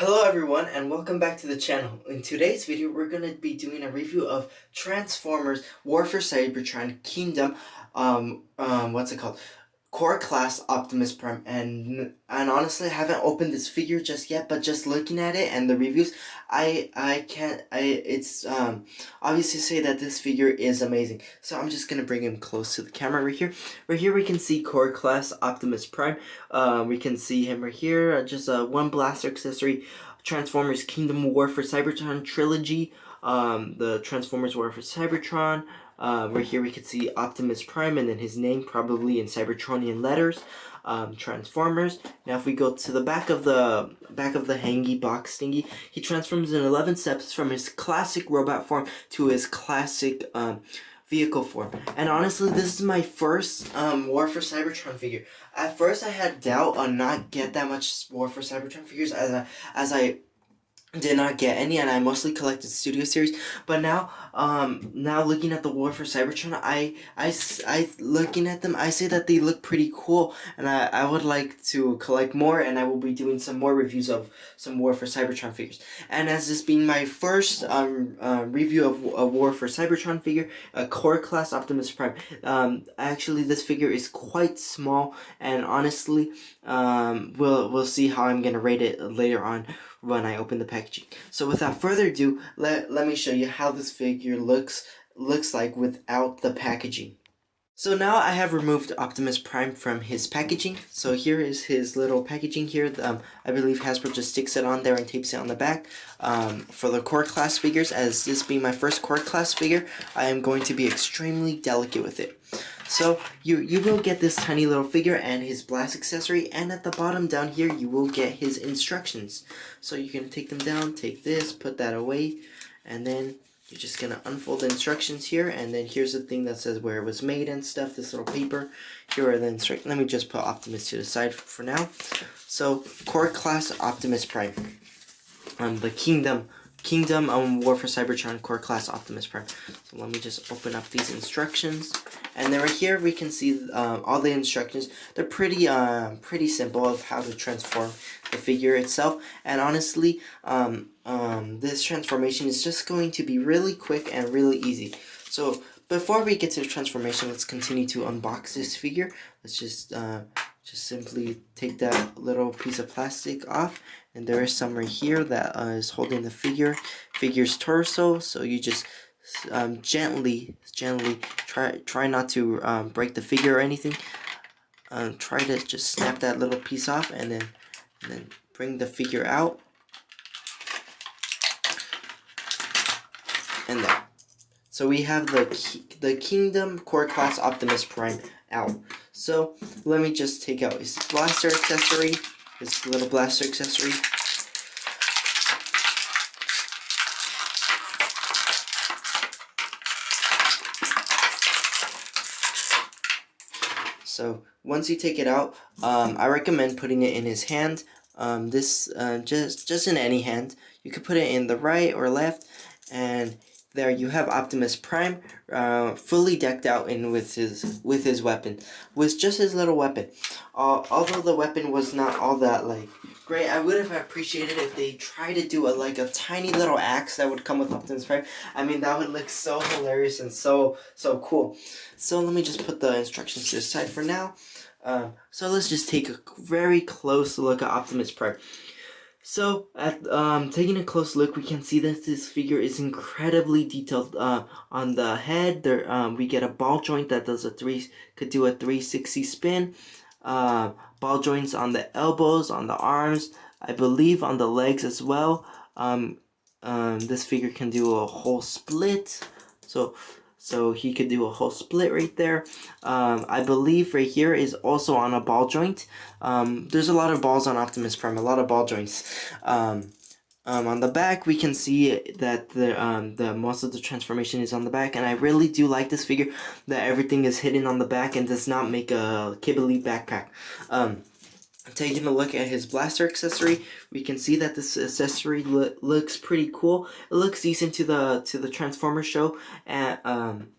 Hello everyone and welcome back to the channel. In today's video we're going to be doing a review of Transformers War for Cybertron Kingdom what's it called? Core Class Optimus Prime, and honestly I haven't opened this figure just yet, but just looking at it and the reviews it's obviously say that this figure is amazing. So I'm just gonna bring him close to the camera right here. Right here we can see Core Class Optimus Prime. We can see him right here, just one blaster accessory, Transformers Kingdom War for Cybertron trilogy, the Transformers War for Cybertron. Right here we can see Optimus Prime and then his name probably in Cybertronian letters. Transformers. Now if we go to the back of the hangy box thingy, he transforms in 11 steps from his classic robot form to his classic vehicle form. And honestly, this is my first War for Cybertron figure. At first I had doubt on not get that much War for Cybertron figures as I did not get any, and I mostly collected Studio Series. But now looking at the War for Cybertron, I looking at them, I say that they look pretty cool, and I would like to collect more, and I will be doing some more reviews of some War for Cybertron figures. And as this being my first review of a War for Cybertron figure, a Core Class Optimus Prime, actually this figure is quite small, and honestly, we'll see how I'm gonna rate it later on when I open the packaging. So without further ado, let me show you how this figure looks like without the packaging. So now I have removed Optimus Prime from his packaging. So here is his little packaging here. I believe Hasbro just sticks it on there and tapes it on the back. For the Core Class figures, as this being my first Core Class figure, I am going to be extremely delicate with it. So you will get this tiny little figure and his blast accessory, and at the bottom down here you will get his instructions. So you're going to take them down, take this, put that away, and then you're just going to unfold the instructions here, and then here's the thing that says where it was made and stuff, this little paper. Here are the instructions. Let me just put Optimus to the side for now. So, Core Class Optimus Prime. The Kingdom War for Cybertron Core Class Optimus Prime. So let me just open up these instructions, and then right here we can see all the instructions. They're pretty simple of how to transform the figure itself, and honestly this transformation is just going to be really quick and really easy. So before we get to the transformation, let's continue to unbox this figure. Let's just simply take that little piece of plastic off, and there is some right here that is holding the figure's torso. So you just gently try not to break the figure or anything. Try to just snap that little piece off, and then bring the figure out, and there. So we have the Kingdom Core Class Optimus Prime out. So let me just take out his blaster accessory, his little blaster accessory. So once you take it out, I recommend putting it in his hand. Just in any hand. You could put it in the right or left, and there you have Optimus Prime, fully decked out in with his weapon, with just his little weapon. Although the weapon was not all that great, I would have appreciated if they tried to do a tiny little axe that would come with Optimus Prime. I mean, that would look so hilarious and so cool. So let me just put the instructions to the side for now. So let's just take a very close look at Optimus Prime. So, at taking a close look, we can see that this figure is incredibly detailed. On the head, there we get a ball joint that could do a 360 spin. Ball joints on the elbows, on the arms, I believe on the legs as well. This figure can do a whole split. So he could do a whole split right there. I believe right here is also on a ball joint. There's a lot of balls on Optimus Prime, a lot of ball joints. On the back, we can see that the most of the transformation is on the back, and I really do like this figure that everything is hidden on the back and does not make a kibbly backpack. Taking a look at his blaster accessory, we can see that this accessory looks pretty cool. It looks decent to the Transformers show, and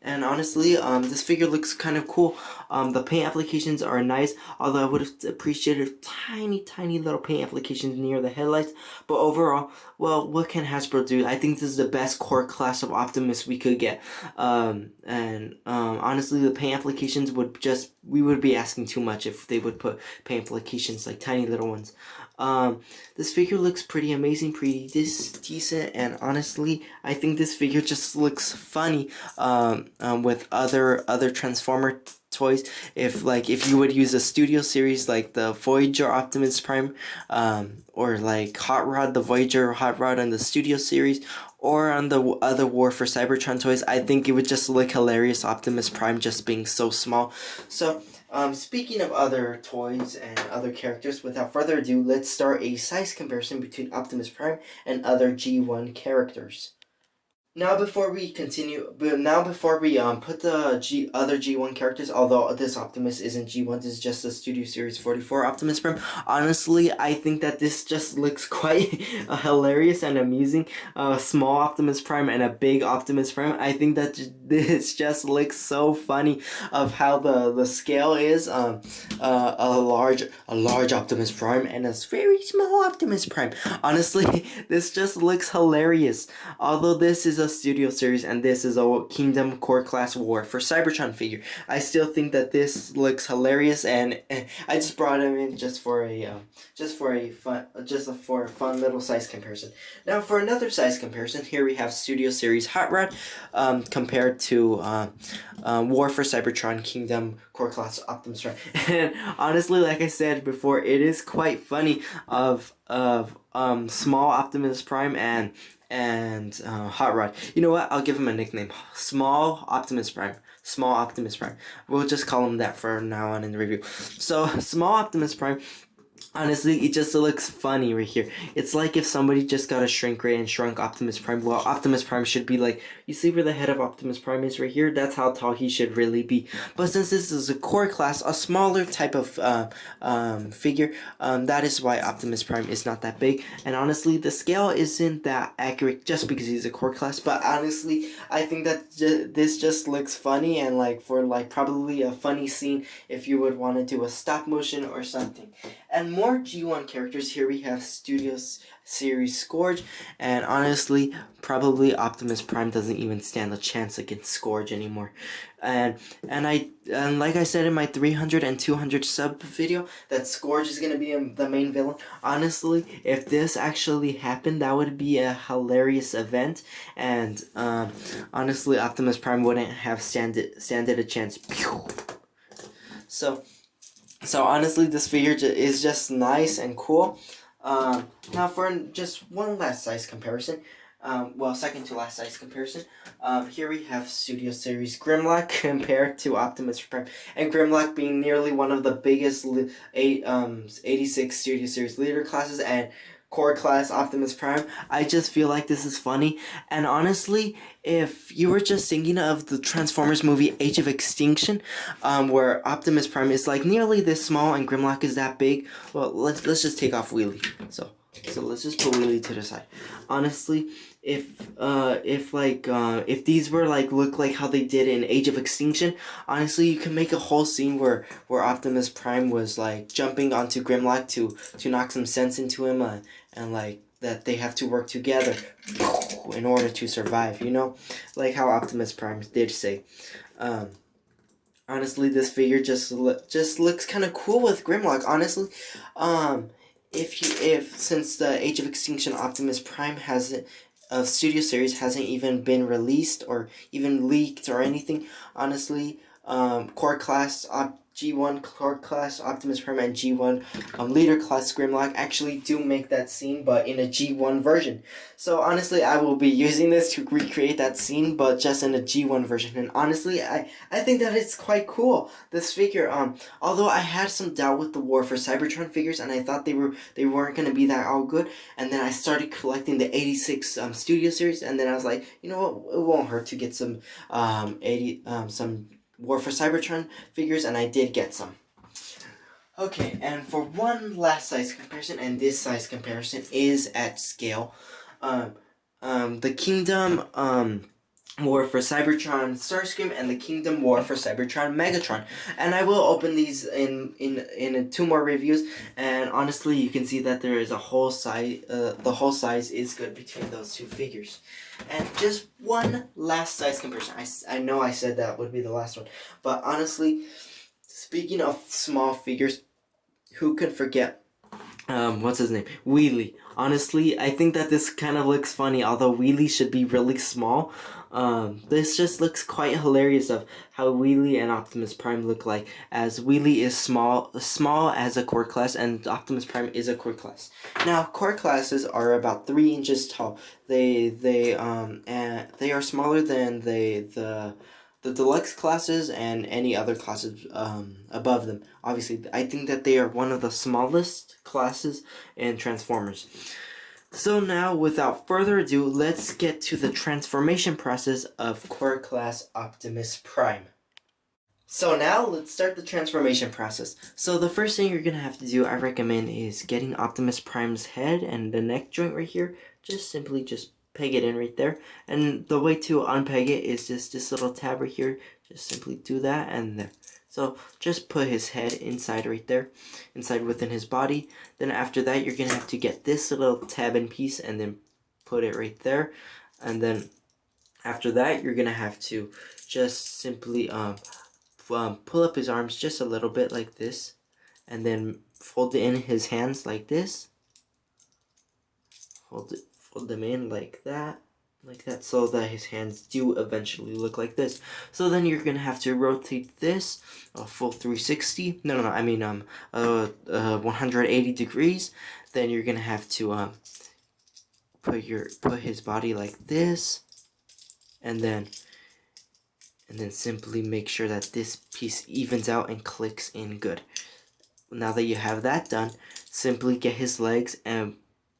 honestly, this figure looks kind of cool. The paint applications are nice, although I would have appreciated tiny little paint applications near the headlights. But overall, well, what can Hasbro do? I think this is the best core class of Optimus we could get. Honestly, the paint applications we would be asking too much if they would put paint applications like tiny little ones. This figure looks pretty amazing, pretty decent, and honestly, I think this figure just looks funny with other Transformer toys. If you would use a studio series like the Voyager Optimus Prime, or like Hot Rod, the Voyager Hot Rod on the studio series, or on the other War for Cybertron toys, I think it would just look hilarious, Optimus Prime just being so small. So speaking of other toys and other characters, without further ado, let's start a size comparison between Optimus Prime and other G1 characters. Now before we continue, put the other G1 characters, although this Optimus isn't G1, this is just a Studio Series 44 Optimus Prime. Honestly, I think that this just looks quite hilarious and amusing. A small Optimus Prime and a big Optimus Prime. I think that this just looks so funny of how the scale is. A large Optimus Prime and a very small Optimus Prime. Honestly, this just looks hilarious. Although this is a studio series and this is a Kingdom Core Class War for Cybertron figure, I still think that this looks hilarious, and I just brought him in just for a fun little size comparison. Now for another size comparison, here we have Studio Series Hot Rod compared to War for Cybertron Kingdom Core Class Optimus Prime. And honestly, like I said before, it is quite funny of small Optimus Prime and Hot Rod. You know what? I'll give him a nickname. Small Optimus Prime. Small Optimus Prime. We'll just call him that for now on in the review. So, Small Optimus Prime, honestly, it just looks funny right here. It's like if somebody just got a shrink ray and shrunk Optimus Prime. Well, Optimus Prime should be like, you see where the head of Optimus Prime is right here? That's how tall he should really be. But since this is a core class, a smaller type of figure, that is why Optimus Prime is not that big. And honestly, the scale isn't that accurate just because he's a core class. But honestly, I think that this just looks funny, and probably a funny scene if you would want to do a stop motion or something. And more G1 characters. Here we have Studio Series Scourge, and honestly, probably Optimus Prime doesn't even stand a chance against Scourge anymore. And like I said in my 300 and 200 sub video, that Scourge is gonna be the main villain. Honestly, if this actually happened, that would be a hilarious event, and honestly, Optimus Prime wouldn't have standed a chance. So honestly, this figure is just nice and cool. Now for just one last size comparison, second to last size comparison, here we have Studio Series Grimlock compared to Optimus Prime, and Grimlock being nearly one of the biggest 86 Studio Series leader classes and core class Optimus Prime. I just feel like this is funny, and honestly, if you were just thinking of the Transformers movie Age of Extinction, where Optimus Prime is like nearly this small and Grimlock is that big, well, let's just take off Wheelie. So let's just put Wheelie to the side. Honestly, if these were look like how they did in Age of Extinction, honestly, you can make a whole scene where Optimus Prime was like jumping onto Grimlock to knock some sense into him, and that they have to work together in order to survive, like how Optimus Prime did say. Honestly, this figure just looks kind of cool with Grimlock. Honestly, since the Age of Extinction Optimus Prime Studio Series hasn't even been released or even leaked or anything, honestly, core class G1 core class Optimus Prime and G1 leader class Grimlock actually do make that scene, but in a G1 version. So honestly, I will be using this to recreate that scene, but just in a G1 version. And honestly, I think that it's quite cool, this figure. Although I had some doubt with the War for Cybertron figures, and I thought they weren't gonna be that all good. And then I started collecting the 86 Studio Series, and then I was like, you know what, it won't hurt to get some some War for Cybertron figures, and I did get some. Okay, and for one last size comparison, and this size comparison is at scale. The Kingdom War for Cybertron Starscream and the Kingdom War for Cybertron Megatron, and I will open these in two more reviews. And honestly, you can see that there is a whole size. The whole size is good between those two figures. And just one last size comparison. I know I said that would be the last one, but honestly, speaking of small figures, who could forget what's his name? Wheelie. Honestly, I think that this kind of looks funny, although Wheelie should be really small. This just looks quite hilarious of how Wheelie and Optimus Prime look like, as Wheelie is small as a core class, and Optimus Prime is a core class. Now, core classes are about 3 inches tall. They are smaller than the deluxe classes and any other classes above them. Obviously, I think that they are one of the smallest classes in Transformers. So now, without further ado, let's get to the transformation process of Core Class Optimus Prime. So now, let's start the transformation process. So the first thing you're going to have to do, I recommend, is getting Optimus Prime's head and the neck joint right here. Just peg it in right there. And the way to unpeg it is just this little tab right here. Just simply do that and there. So just put his head inside right there, inside within his body. Then after that, you're going to have to get this little tab in piece and then put it right there. And then after that, you're going to have to just simply pull up his arms just a little bit like this. And then fold in his hands like this. Fold them in like that, so that his hands do eventually look like this. So then you're gonna have to rotate this a full 360. No, I mean 180 degrees. Then you're gonna have to put his body like this, and then simply make sure that this piece evens out and clicks in good. Now that you have that done, simply get his legs and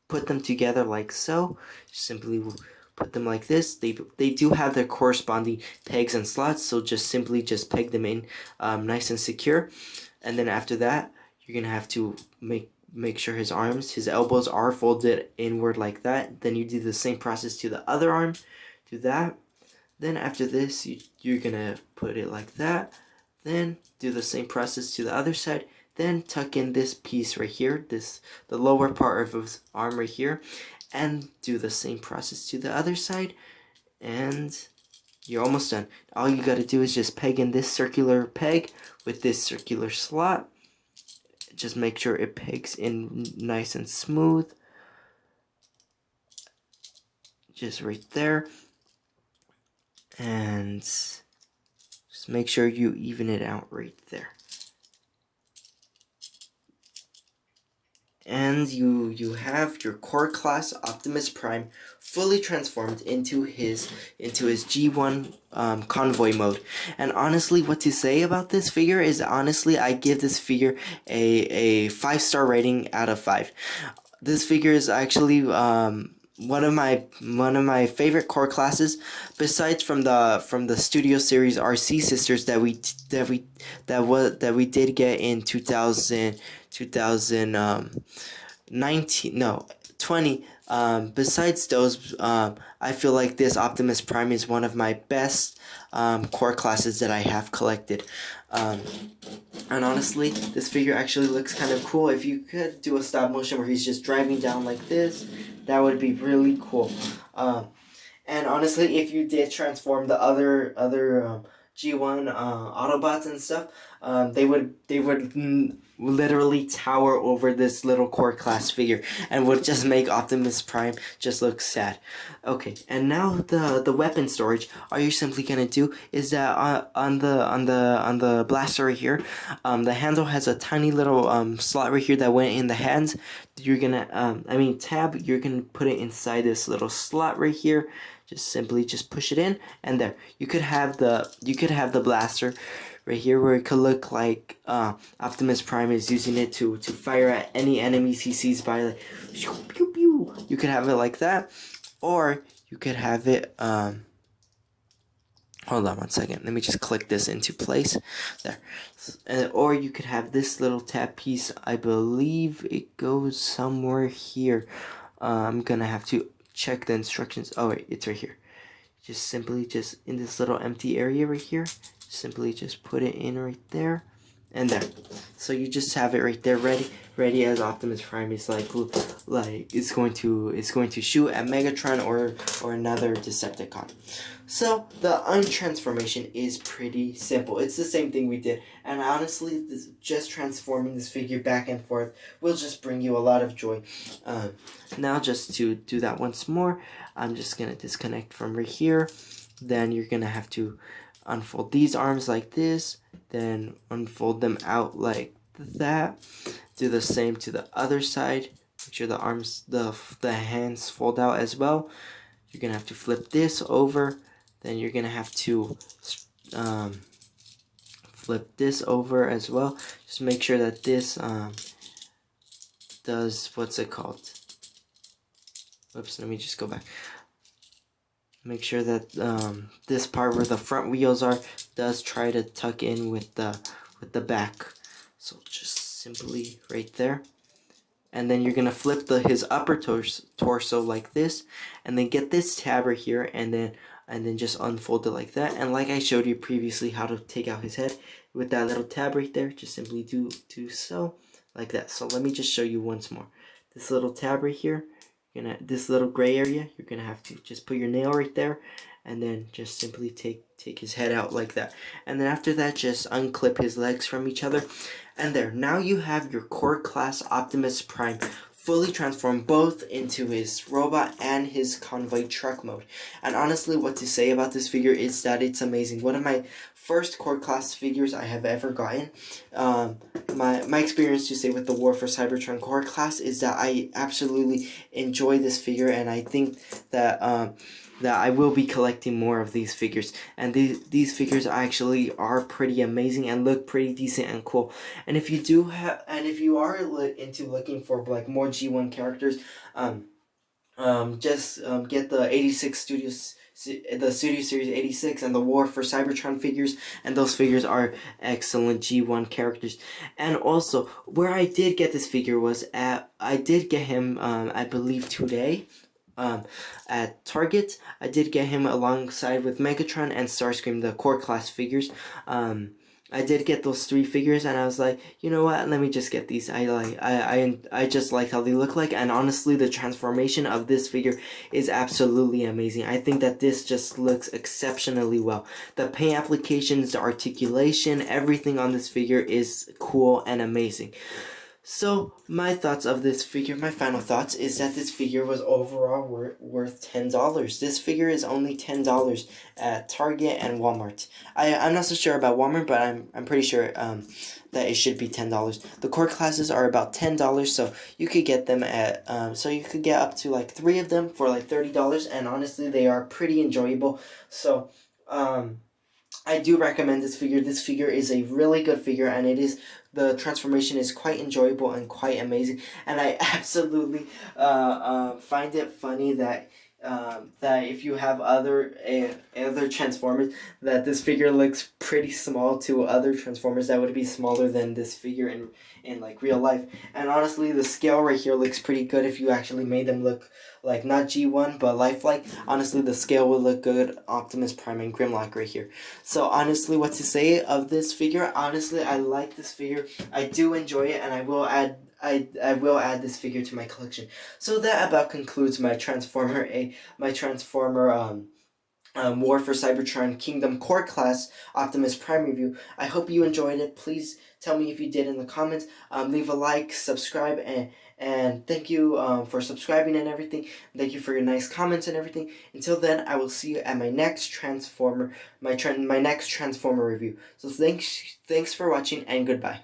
put them together like so. Simply put them like this. They do have their corresponding pegs and slots, so just peg them in nice and secure. And then after that, you're gonna have to make sure his elbows are folded inward like that. Then you do the same process to the other arm. Do that. Then after this, you're gonna put it like that. Then do the same process to the other side. Then tuck in this piece right here, the lower part of his arm right here, and do the same process to the other side, and you're almost done. All you gotta do is just peg in this circular peg with this circular slot. Just make sure it pegs in nice and smooth. Just right there. And just make sure you even it out right there. And you have your core class Optimus Prime fully transformed into his G1 convoy mode. And honestly, what to say about this figure is, honestly, I give this figure a 5-star rating out of 5. This figure is actually one of my favorite core classes, besides from the Studio Series RC Sisters that we did get in 20. Besides those, I feel like this Optimus Prime is one of my best core classes that I have collected. And honestly, this figure actually looks kind of cool. If you could do a stop motion where he's just driving down like this, that would be really cool. And honestly, if you did transform the other G1 Autobots and stuff, they would literally tower over this little core class figure and would just make Optimus Prime just look sad. Okay, and now the weapon storage. All you're simply gonna do is that on the blaster right here, the handle has a tiny little slot right here that went in the hands. You're gonna tab. You're gonna put it inside this little slot right here. Just push it in, and there you could have the blaster right here, where it could look like Optimus Prime is using it to fire at any enemies he sees by, like, pew pew. You could have it like that, or you could have it Hold on one second. Let me just click this into place. There. Or you could have this little tab piece. I believe it goes somewhere here. I'm gonna have to check the instructions. Oh wait, it's right here. Just simply just in this little empty area right here. Simply just put it in right there. And there. So you just have it right there ready as Optimus Prime is like it's going to shoot at Megatron or another Decepticon. So the untransformation is pretty simple. It's the same thing we did, and honestly, just transforming this figure back and forth will just bring you a lot of joy. Now, just to do that once more, I'm just gonna disconnect from right here. Then you're gonna have to unfold these arms like this, then unfold them out like that. Do the same to the other side. Make sure the arms, the hands fold out as well. You're gonna have to flip this over. Then you're gonna have to flip this over as well. Just make sure that this does, what's it called? Whoops, let me just go back. Make sure that this part where the front wheels are does try to tuck in with the back. So just simply right there. And then you're gonna flip his upper torso like this, and then get this tab right here, and then just unfold it like that. And like I showed you previously how to take out his head with that little tab right there, just simply do so like that. So let me just show you once more. This little tab right here, this little gray area, you're gonna have to just put your nail right there, and then just simply take his head out like that. And then after that, just unclip his legs from each other. And there, now you have your core class Optimus Prime fully transformed both into his robot and his convoy truck mode. And honestly, what to say about this figure is that it's amazing. One of my first core class figures I have ever gotten. My experience to say with the War for Cybertron core class is that I absolutely enjoy this figure, and I think that that I will be collecting more of these figures. And these figures actually are pretty amazing and look pretty decent and cool. And if you are into looking for like more G1 characters, just get the 86 Studios, the Studio Series 86 and the War for Cybertron figures, and those figures are excellent G1 characters. And also, where I did get this figure was I did get him, I believe today, at Target. I did get him alongside with Megatron and Starscream, the core class figures. I did get those 3 figures, and I was like, you know what? Let me just get these. I just like how they look like, and honestly, the transformation of this figure is absolutely amazing. I think that this just looks exceptionally well. The paint applications, the articulation, everything on this figure is cool and amazing. So, my thoughts of this figure, my final thoughts, is that this figure was overall worth $10. This figure is only $10 at Target and Walmart. I'm not so sure about Walmart, but I'm pretty sure that it should be $10. The core classes are about $10, so you could get them at, so you could get up to like 3 of them for like $30, and honestly, they are pretty enjoyable. So, I do recommend this figure. This figure is a really good figure, and the transformation is quite enjoyable and quite amazing. And I absolutely find it funny that that if you have other Transformers, that this figure looks pretty small to other Transformers that would be smaller than this figure in like real life. And honestly, the scale right here looks pretty good if you actually made them look like not G1 but lifelike. Honestly, the scale would look good. Optimus Prime and Grimlock right here. So honestly, what to say of this figure? Honestly, I like this figure. I do enjoy it, and I will add this figure to my collection. So that about concludes my Transformer War for Cybertron Kingdom Core Class Optimus Prime review. I hope you enjoyed it. Please tell me if you did in the comments. Leave a like, subscribe, and thank you for subscribing and everything. Thank you for your nice comments and everything. Until then, I will see you at my next Transformer, my next Transformer review. So thanks for watching, and goodbye.